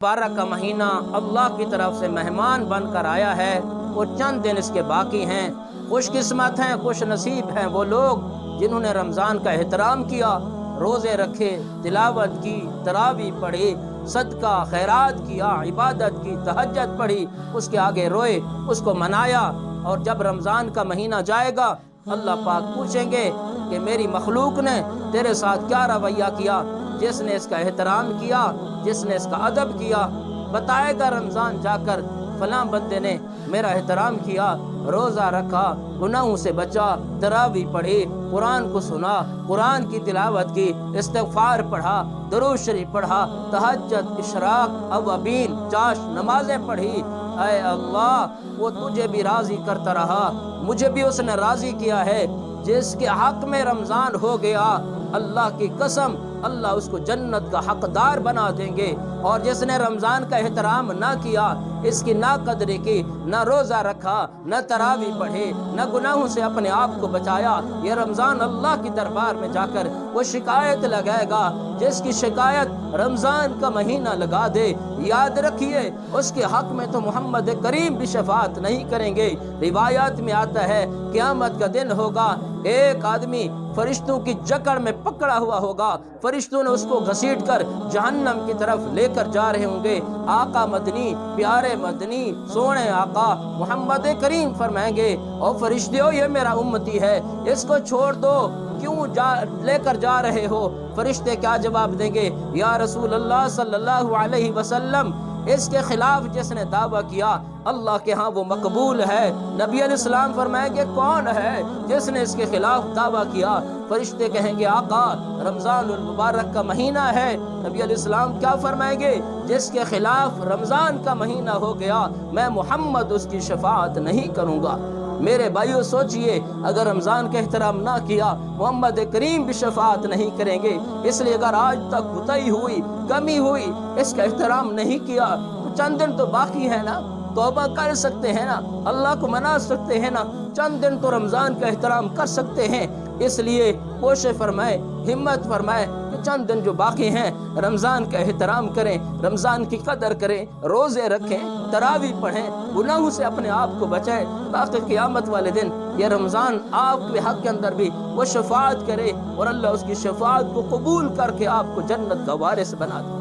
मुबारक का महीना अल्लाह की तरफ से मेहमान बन कर आया है। वो चंद दिन इसके बाकी हैं। खुश किस्मत हैं, खुश नसीब हैं वो लोग जिन्होंने रमज़ान का एहतराम किया, रोज़े रखे, तिलावत की, तरावी पढ़ी, सदका खैरात किया, इबादत की, तहज्जुद पढ़ी, उसके आगे रोए, उसको मनाया। और जब रमज़ान का महीना जाएगा अल्लाह पाक पूछेंगे कि मेरी मखलूक ने तेरे साथ क्या रवैया किया। जिसने इसका एहतराम किया, जिसने इसका अदब किया, बताएगा रमज़ान जाकर फलां बंदे ने मेरा एहतराम किया, रोज़ा रखा, गुनाहों से बचा, तरावी पढ़ी, कुरान को सुना, कुरान की तिलावत की, इस्तिग़फ़ार पढ़ा, दुरूद शरीफ पढ़ा, तहज्जुद, इशराक, अवाबीन, चाश नमाज़ें पढ़ी। ऐ अल्लाह वो तुझे भी राज़ी करता रहा, मुझे भी उसने राज़ी किया है। जिसके हक़ में रमज़ान हो गया अल्लाह की कसम अल्लाह उसको जन्नत का हक़दार बना देंगे। और जिसने रमज़ान का एहतराम ना किया, इसकी ना कदरी की, ना रोज़ा रखा, न तरावी पढ़े, न गुनाहों से अपने आप को बचाया, ये रमज़ान अल्लाह की दरबार में जाकर वो शिकायत लगाएगा। जिसकी शिकायत रमज़ान का महीना लगा दे, याद रखिए उसके हक़ में तो मोहम्मद करीम भी शफ़ाअत नहीं करेंगे। रिवायात में आता है क़यामत का दिन होगा, एक आदमी फरिश्तों की जकड़ में पकड़ा हुआ होगा, फरिश्तों ने उसको घसीट कर जहन्नम की तरफ लेकर जा रहे होंगे। आका मदनी, प्यारे मदनी, सोने आका मोहम्मद करीम फरमाएंगे और फरिश्तों ये मेरा उम्मती है, इसको छोड़ दो, क्यों लेकर जा रहे हो। फरिश्ते क्या जवाब देंगे, या रसूल अल्लाह सल्लल्लाहु अलैहि वसल्लम इसके खिलाफ जिसने दावा किया अल्लाह के हाँ वो मकबूल है। नबी अलैहिस्सलाम फरमाएंगे कौन है जिसने इसके खिलाफ दावा किया। फरिश्ते कहेंगे आका रमज़ानुल मुबारक का महीना है। नबी अलैहिस्सलाम क्या फरमाएंगे, जिसके खिलाफ रमज़ान का महीना हो गया मैं मोहम्मद उसकी शफाअत नहीं करूँगा। मेरे भाइयों सोचिए, अगर रमज़ान का एहतराम ना किया मोहम्मद करीम भी शफाअत नहीं करेंगे। इसलिए अगर आज तक कोताही हुई, कमी हुई, इसका एहतराम नहीं किया तो चंद दिन तो बाकी है ना, तौबा कर सकते हैं ना, अल्लाह को मना सकते हैं ना, चंद दिन तो रमज़ान का एहतराम कर सकते हैं। इसलिए कोशिश फरमाए, हिम्मत फरमाए कि चंद दिन जो बाकी हैं रमज़ान का एहतराम करें, रमज़ान की कदर करें, रोज़े रखें, तरावी पढ़ें, गुनाहों से अपने आप को बचाएं, ताकि क़यामत वाले दिन ये रमज़ान आपके हक़ के अंदर भी वो शफ़ाअत करे और अल्लाह उसकी शफ़ाअत को कबूल करके आपको जन्नत का वारिस बना दे।